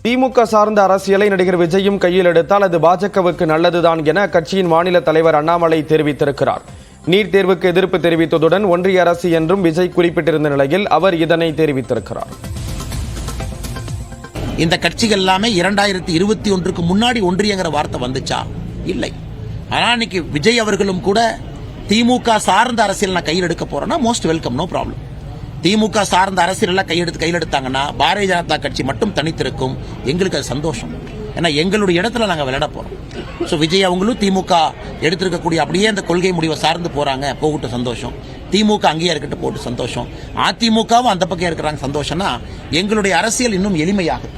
திமுக சார்ந்த அரசியலை நடிகர் விஜயும் கையில் எடுத்தால் அது பாஜகவுக்கு நல்லதுதான் என அக்கட்சியின் மாநில தலைவர் அண்ணாமலை தெரிவித்திருக்கிறார். நீட் தேர்வுக்கு எதிர்ப்பு தெரிவித்ததுடன் ஒன்றிய அரசு என்றும் விஜய் குறிப்பிட்டிருந்த நிலையில் அவர் இதனை தெரிவித்திருக்கிறார். இந்த கட்சிகள் எல்லாமே 2021க்கு முன்னாடி ஒன்றியங்கிற வார்த்தை வந்துச்சா? இல்லை. ஆனால் இன்னைக்கு விஜய் அவர்களும் கூட திமுக சார்ந்த அரசியல் நான் கையில் எடுக்க போறேன்னா மோஸ்ட் வெல்கம், நோ ப்ராப்ளம். திமுக சார்ந்த அரசியல் கையில் எடுத்தாங்கன்னா பாரதிய ஜனதா கட்சி மட்டும் தனித்திருக்கும். எங்களுக்கு அது சந்தோஷம். ஏன்னா எங்களுடைய இடத்துல நாங்கள் விளையாட போறோம். ஸோ விஜய் அவங்களும் திமுக எடுத்திருக்கக்கூடிய அப்படியே அந்த கொள்கை முடிவை சார்ந்து போறாங்க, போகட்டும், சந்தோஷம். திமுக அங்கேயே இருக்கட்டும், போட்டு சந்தோஷம். அதிமுகவும் அந்த பக்கம் இருக்கிறாங்க, சந்தோஷம்னா எங்களுடைய அரசியல் இன்னும் எளிமையாகும்.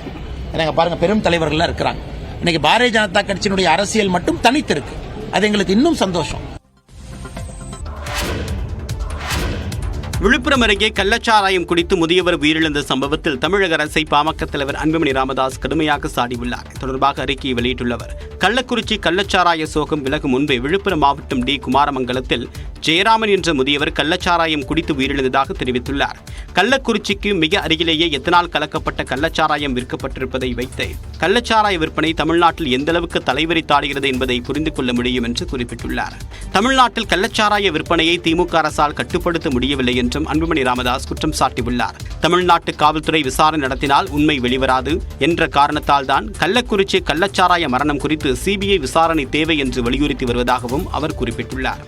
ஏன்னா பாருங்க, பெரும் தலைவர்கள்லாம் இருக்கிறாங்க. இன்னைக்கு பாரதிய ஜனதா கட்சியினுடைய அரசியல் மட்டும் தனித்திருக்கு. அது எங்களுக்கு இன்னும் சந்தோஷம். விழுப்புரம் அருகே கள்ளச்சாராயம் குடித்து முதியவர் உயிரிழந்த சம்பவத்தில் தமிழக அரசை பாமக தலைவர் அன்புமணி ராமதாஸ் கடுமையாக சாடியுள்ளார். தொடர்பாக அறிக்கையை வெளியிட்டுள்ளவர், கள்ளக்குறிச்சி கள்ளச்சாராய சோகம் விலகும் முன்பே விழுப்புரம் மாவட்டம் டி குமாரமங்கலத்தில் ஜெயராமன் என்ற முதியவர் கள்ளச்சாராயம் குடித்து உயிரிழந்ததாக தெரிவித்துள்ளார். கள்ளக்குறிச்சிக்கு மிக அருகிலேயே எத்தனால் கலக்கப்பட்ட கள்ளச்சாராயம் விற்கப்பட்டிருப்பதை வைத்து கள்ளச்சாராய விற்பனை தமிழ்நாட்டில் எந்தளவுக்கு தலைவரித்தாடுகிறது என்பதை புரிந்து கொள்ள முடியும் என்று குறிப்பிட்டுள்ளார். தமிழ்நாட்டில் கள்ளச்சாராய விற்பனையை திமுக அரசால் கட்டுப்படுத்த முடியவில்லை என்றும் அன்புமணி ராமதாஸ் குற்றம் சாட்டியுள்ளார். தமிழ்நாட்டு காவல்துறை விசாரணை நடத்தினால் உண்மை வெளிவராது என்ற காரணத்தால் தான் கள்ளக்குறிச்சி கள்ளச்சாராய மரணம் குறித்து சிபிஐ விசாரணை தேவை என்று வலியுறுத்தி வருவதாகவும் அவர் குறிப்பிட்டுள்ளார்.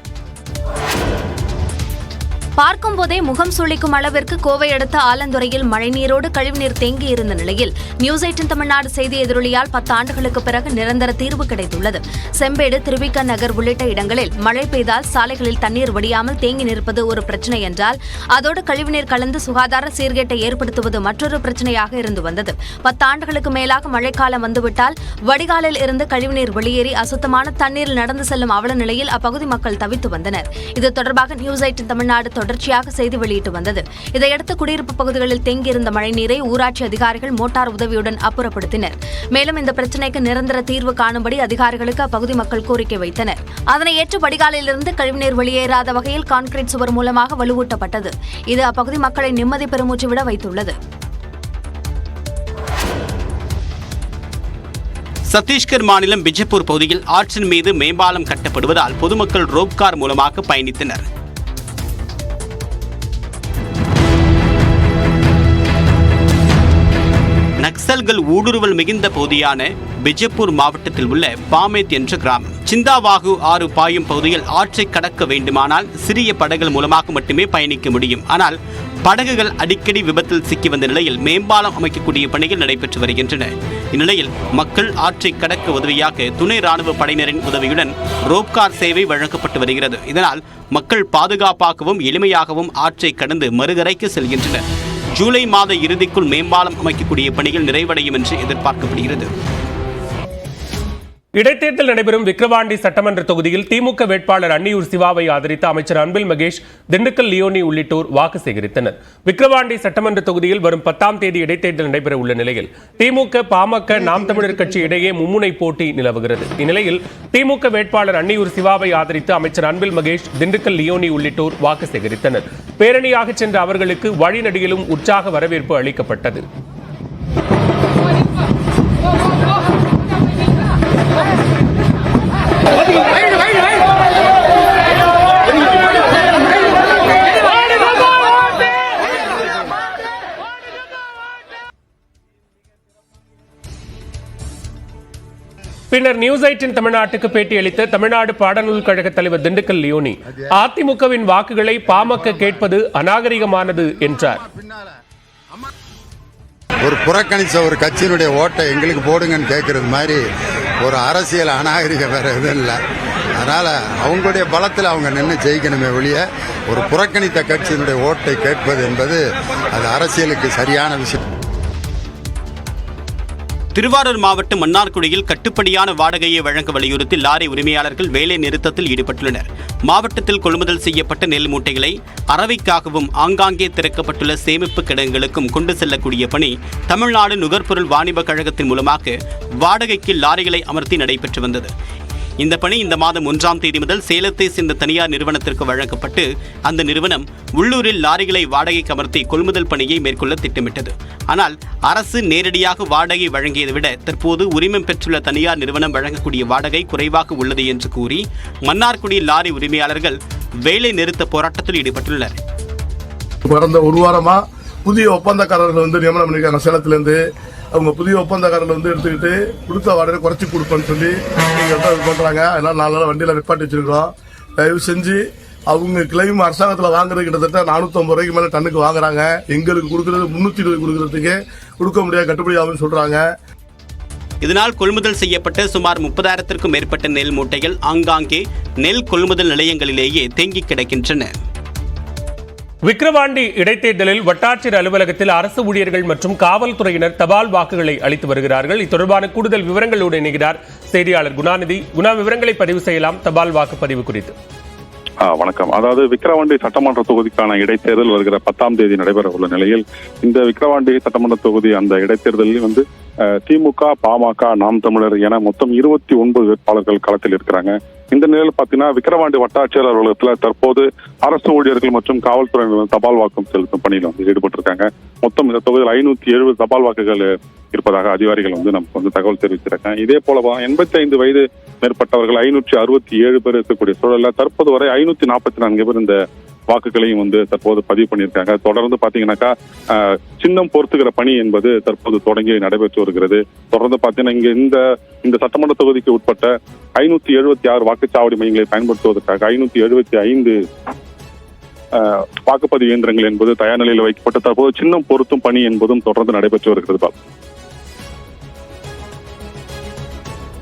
பார்க்கும் போதே முகம் சுளிக்கும் அளவிற்கு கோவை அடுத்த ஆலந்துறையில் மழைநீரோடு கழிவுநீர் தேங்கி இருந்த நிலையில் நியூஸ் 18 தமிழ்நாடு செய்தி எதிரொலியால் 10 ஆண்டுகளுக்கு பிறகு நிரந்தர தீர்வு கிடைத்துள்ளது. செம்பேடு, திருவிக நகர் உள்ளிட்ட இடங்களில் மழை பெய்தால் சாலைகளில் தண்ணீர் வடியாமல் தேங்கி நிற்பது ஒரு பிரச்சினை என்றால், அதோடு கழிவுநீர் கலந்து சுகாதார சீர்கேட்டை ஏற்படுத்துவது மற்றொரு பிரச்சினையாக இருந்து வந்தது. 10 ஆண்டுகளுக்கு மேலாக மழைக்காலம் வந்துவிட்டால் வடிகாலில் இருந்து கழிவுநீர் வெளியேறி அசுத்தமான தண்ணீரில் நடந்து செல்லும் அவல நிலையில் அப்பகுதி மக்கள் தவித்து வந்தனர். இது தொடர்பாக நியூஸ் 18 தமிழ்நாடு தொடர்ச்சியாக செய்தி வெளியிட்டு வந்தது. இதையடுத்து குடியிருப்பு பகுதிகளில் தேங்கியிருந்த மழைநீரை ஊராட்சி அதிகாரிகள் மோட்டார் உதவியுடன் அப்புறப்படுத்தினர். மேலும் இந்த பிரச்சினைக்கு நிரந்தர தீர்வு காணும்படி அதிகாரிகளுக்கு அப்பகுதி மக்கள் கோரிக்கை வைத்தனர். அதனை ஏற்று வடிகாலிலிருந்து கழிவுநீர் வெளியேறாத வகையில் கான்கிரீட் சுவர் மூலமாக வலுவூட்டப்பட்டது. இது அப்பகுதி மக்களை நிம்மதி பெருமூச்சு விட வைத்துள்ளது. சத்தீஸ்கர் மாநிலம் பிஜப்பூர் பகுதியில் ஆற்றின் மீது மேம்பாலம் கட்டப்படுவதால் பொதுமக்கள் ரோப்கார் மூலமாக பயணித்தனர். நக்சல்கள் ஊடுருவல் மிகுந்த பகுதியான பிஜப்பூர் மாவட்டத்தில் உள்ள பாமேத் என்ற கிராமம். சிந்தாவாகு ஆறு பாயும் பகுதியில் ஆற்றை கடக்க வேண்டுமானால் சிறிய படகுகள் மூலமாக மட்டுமே பயணிக்க முடியும். ஆனால் படகுகள் அடிக்கடி விபத்தில் சிக்கி வந்த நிலையில் மேம்பாலம் அமைக்கக்கூடிய பணிகள் நடைபெற்று வருகின்றன. இந்நிலையில் மக்கள் ஆற்றை கடக்க உதவியாக துணை ராணுவ படையினரின் உதவியுடன் ரோப்கார் சேவை வழங்கப்பட்டு வருகிறது. இதனால் மக்கள் பாதுகாப்பாகவும் எளிமையாகவும் ஆற்றை கடந்து மறுகரைக்கு செல்கின்றனர். ஜூலை மாத இறுதிக்குள் மேம்பாலம் அமைக்கக்கூடிய பணிகள் நிறைவடையும் என்று எதிர்பார்க்கப்படுகிறது. இடைத்தேர்தல் நடைபெறும் விக்கிரவாண்டி சட்டமன்ற தொகுதியில் திமுக வேட்பாளர் அன்னியூர் சிவாவை ஆதரித்த அமைச்சர் அன்பில் மகேஷ், திண்டுக்கல் லியோனி உள்ளிட்டோர் வாக்கு சேகரித்தனர். விக்கிரவாண்டி சட்டமன்ற தொகுதியில் வரும் 10ஆம் தேதி இடைத்தேர்தல் நடைபெற உள்ள நிலையில் திமுக, பாமக, நாம் தமிழர் கட்சி இடையே மும்முனை போட்டி நிலவுகிறது. இந்நிலையில் திமுக வேட்பாளர் அன்னியூர் சிவாவை ஆதரித்து அமைச்சர் அன்பில் மகேஷ், திண்டுக்கல் லியோனி உள்ளிட்டோர் வாக்கு சேகரித்தனர். பேரணியாக சென்ற அவர்களுக்கு வழிநடிகிலும் உற்சாக வரவேற்பு அளிக்கப்பட்டது. பின்னர் நியூஸ் 18 தமிழ்நாட்டுக்கு பேட்டியளித்த தமிழ்நாடு பாடநூல் கழக தலைவர் திண்டுக்கல் லியோனி, அதிமுகவின் வாக்குகளை பாமக கேட்பது அநாகரிகமானது என்றார். ஒரு புறக்கணிச்ச ஒரு கட்சியினுடைய ஓட்டை எங்களுக்கு போடுங்கன்னு கேட்கறது மாதிரி ஒரு அரசியல் அநாகரிகம் வேற எதுவும் இல்லை. அதனால அவங்களுடைய பலத்தில் அவங்க நின்று ஜெயிக்கணுமே ஒழிய ஒரு புறக்கணித்த கட்சியினுடைய ஓட்டை கேட்பது என்பது அது அரசியலுக்கு சரியான விஷயம். திருவாரூர் மாவட்டம் மன்னார்குடியில் கட்டுப்படியான வாடகையை வழங்க வலியுறுத்தி லாரி உரிமையாளர்கள் வேலை நிறுத்தத்தில் ஈடுபட்டுள்ளனர். மாவட்டத்தில் கொள்முதல் செய்யப்பட்ட நெல் மூட்டைகளை அரவைக்காகவும் ஆங்காங்கே திறக்கப்பட்டுள்ள சேமிப்பு கிடங்குகளுக்கும் கொண்டு செல்லக்கூடிய பணி தமிழ்நாடு நுகர்பொருள் வாணிப கழகத்தின் மூலமாக வாடகைக்கு லாரிகளை அமர்த்தி நடைபெற்று வந்தது. இந்த பணி இந்த மாதம் 1ஆம் தேதி முதல் சேலத்தை சேர்ந்த தனியார் நிறுவனத்திற்கு வழங்கப்பட்டு அந்த நிறுவனம் உள்ளூரில் லாரிகளை வாடகைக்கு அமர்த்தி கொள்முதல் பணியை மேற்கொள்ள திட்டமிட்டது. ஆனால் அரசு நேரடியாக வாடகை வழங்கியதை விட தற்போது உரிமம் பெற்றுள்ள தனியார் நிறுவனம் வழங்கக்கூடிய வாடகை குறைவாக உள்ளது என்று கூறி மன்னார்குடி லாரி உரிமையாளர்கள் வேலை நிறுத்த போராட்டத்தில் ஈடுபட்டுள்ளனர். கடந்த ஒரு வாரமா புதிய ஒப்பந்தக்காரர்கள் நியமனம் பண்ணிருக்காங்க. சேலத்திலிருந்து அவங்க புதிய ஒப்பந்தக்காரர்கள் எடுத்துக்கிட்டு கொடுத்த வாடகை குறைச்சி கொடுப்பேன்னு சொல்லி இது பண்றாங்க. அதனால 4 நாள் வண்டியில நிப்பாட்டி வச்சிருக்கோம். தயவு செஞ்சு அவங்க கிளைம் அரசாங்கத்தில் வாங்குறது கிட்டத்தட்ட 450 ரூபாய்க்கு மேல டன்னுக்கு வாங்குறாங்க. எங்களுக்கு கொடுக்கறது 320 கொடுக்கறதுக்கு கொடுக்க முடியாது, கட்டுப்படி ஆகும்னு சொல்றாங்க. இதனால் கொள்முதல் செய்யப்பட்ட சுமார் 30,000க்கும் மேற்பட்ட நெல் மூட்டைகள் ஆங்காங்கே நெல் கொள்முதல் நிலையங்களிலேயே தேங்கி கிடக்கின்றன. விக்கிரவாண்டி இடைத்தேர்தலில் வட்டாட்சியர் அலுவலகத்தில் அரசு ஊழியர்கள் மற்றும் காவல்துறையினர் தபால் வாக்குகளை அளித்து வருகிறார்கள். இது தொடர்பான கூடுதல் விவரங்களோடு இணைகிறார் செய்தியாளர் குணாநிதி. விவரங்களை பதிவு செய்யலாம் தபால் வாக்குப்பதிவு குறித்து. வணக்கம். அதாவது விக்கிரவாண்டி சட்டமன்ற தொகுதிக்கான இடைத்தேர்தல் வருகிற 10ஆம் தேதி நடைபெற உள்ள நிலையில் இந்த விக்கிரவாண்டி சட்டமன்ற தொகுதி அந்த இடைத்தேர்தலில் திமுக, பாமக, நாம் தமிழர் என மொத்தம் 29 வேட்பாளர்கள் களத்தில் இருக்கிறாங்க. இந்த நிலையில் பாத்தீங்கன்னா விக்கிரவாண்டி வட்டாட்சியர் அலுவலகத்தில் தற்போது அரசு ஊழியர்கள் மற்றும் காவல்துறையினர் தபால் வாக்கு செலுத்தும் பணியில் ஈடுபட்டிருக்காங்க. மொத்தம் இந்த தொகுதியில் 570 தபால் வாக்குகள் இருப்பதாக அதிகாரிகள் நமக்கு தகவல் தெரிவித்திருக்காங்க. இதே போல 85 வயது மேற்பட்டவர்கள் 567 பேர் இருக்கக்கூடிய சூழல்ல தற்போது வரை 544 பேர் இந்த வாக்குகளையும் தற்போது பதிவு பண்ணியிருக்காங்க. தொடர்ந்து பாத்தீங்கன்னாக்கா சின்னம் பொருத்துகிற பணி என்பது தற்போது தொடங்கி நடைபெற்று வருகிறது. தொடர்ந்து பாத்தீங்கன்னா இந்த சட்டமன்ற தொகுதிக்கு உட்பட்ட 576 வாக்குச்சாவடி மையங்களை பயன்படுத்துவதற்காக 575 வாக்குப்பதிவு இயந்திரங்கள் என்பது தயார் நிலையில் வைக்கப்பட்டு தற்போது சின்னம் பொருத்தும் பணி என்பதும் தொடர்ந்து நடைபெற்று வருகிறது.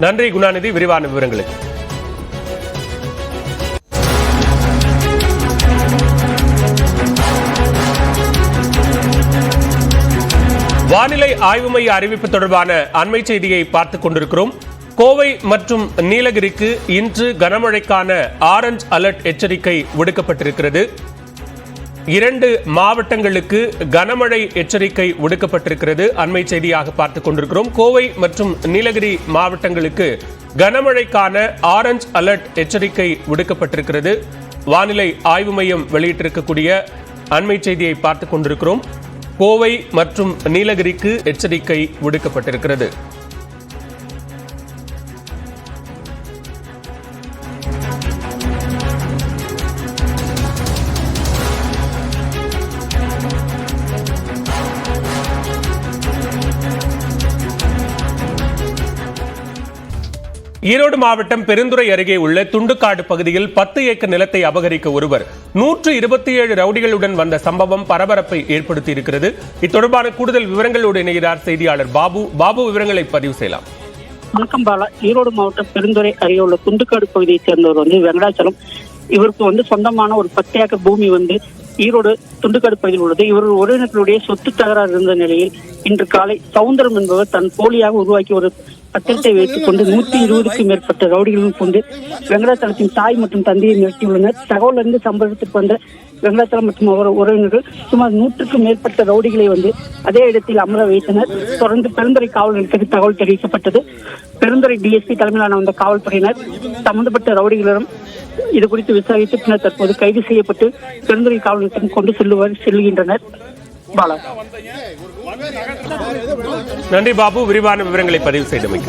நன்றி குணாநிதி, விரிவான விவரங்களுக்கு. வானிலை ஆய்வு மைய அறிவிப்பு தொடர்பான அண்மை செய்தியை பார்த்துக் கொண்டிருக்கிறோம். கோவை மற்றும் நீலகிரிக்கு இன்று கனமழைக்கான ஆரஞ்ச் அலர்ட் எச்சரிக்கை விடுக்கப்பட்டிருக்கிறது. 2 மாவட்டங்களுக்கு கனமழை எச்சரிக்கை விடுக்கப்பட்டிருக்கிறது. அண்மை செய்தியாக பார்த்துக் கொண்டிருக்கிறோம். கோவை மற்றும் நீலகிரி மாவட்டங்களுக்கு கனமழைக்கான ஆரஞ்ச் அலர்ட் எச்சரிக்கை விடுக்கப்பட்டிருக்கிறது. வானிலை ஆய்வு மையம் வெளியிட்டிருக்கக்கூடிய அண்மை செய்தியை பார்த்துக் கொண்டிருக்கிறோம். கோவை மற்றும் நீலகிரிக்கு எச்சரிக்கை விடுக்கப்பட்டிருக்கிறது. ஈரோடு மாவட்டம் பெருந்துறை அருகே உள்ள துண்டுக்காடு பகுதியில் 10 ஏக்கர் நிலத்தை அபகரிக்க ஒருவர் 127 ரவுடிகளுடன் வந்த சம்பவம் பரபரப்பை ஏற்படுத்தி இருக்கிறது. இது தொடர்பான கூடுதல் விவரங்களோடு இணைகிறார் செய்தியாளர் பாபு. விவரங்களை பதிவு செய்யலாம். வணக்கம் பாலா. ஈரோடு மாவட்டம் பெருந்துறை அருகே உள்ள துண்டுக்காடு பகுதியை சேர்ந்தவர் வெங்கடாச்சலம். இவருக்கு சொந்தமான ஒரு 10 ஏக்கர் பூமி ஈரோடு துண்டுக்காடு பகுதியில் உள்ளது. இவர் உறவினர்களுடைய சொத்து தகராறு இருந்த நிலையில் இன்று காலை சவுந்தரம் என்பவர் தன் போலியாக உருவாக்கி ஒரு பத்திரத்தை வைத்துக் கொண்டு 120க்கும் மேற்பட்ட ரவுடிகளும் கொண்டு வெங்கடாச்சலத்தின் தாய் மற்றும் தந்தையை மிரட்டியுள்ளனர். தகவல் அறிந்து சம்பவத்திற்கு வந்த வெங்கடாச்சலம் மற்றும் அவர் உறவினர்கள் சுமார் 100க்கும் மேற்பட்ட ரவுடிகளை அதே இடத்தில் அமர வைத்தனர். தொடர்ந்து பெருந்துறை காவல் நிலையத்துக்கு தகவல் தெரிவிக்கப்பட்டது. பெருந்துறை டிஎஸ்பி தலைமையிலான வந்த காவல்துறையினர் சம்பந்தப்பட்ட ரவுடிகளிடம் இது குறித்து விசாரித்து பின்னர் தற்போது கைது செய்யப்பட்டு பெருந்துறை காவல் நிலையத்திற்கு கொண்டு செல்லுகின்றனர். பாலா. நன்றி பாபு, விரிவான விவரங்களை பதிவு செய்தமைக்கு.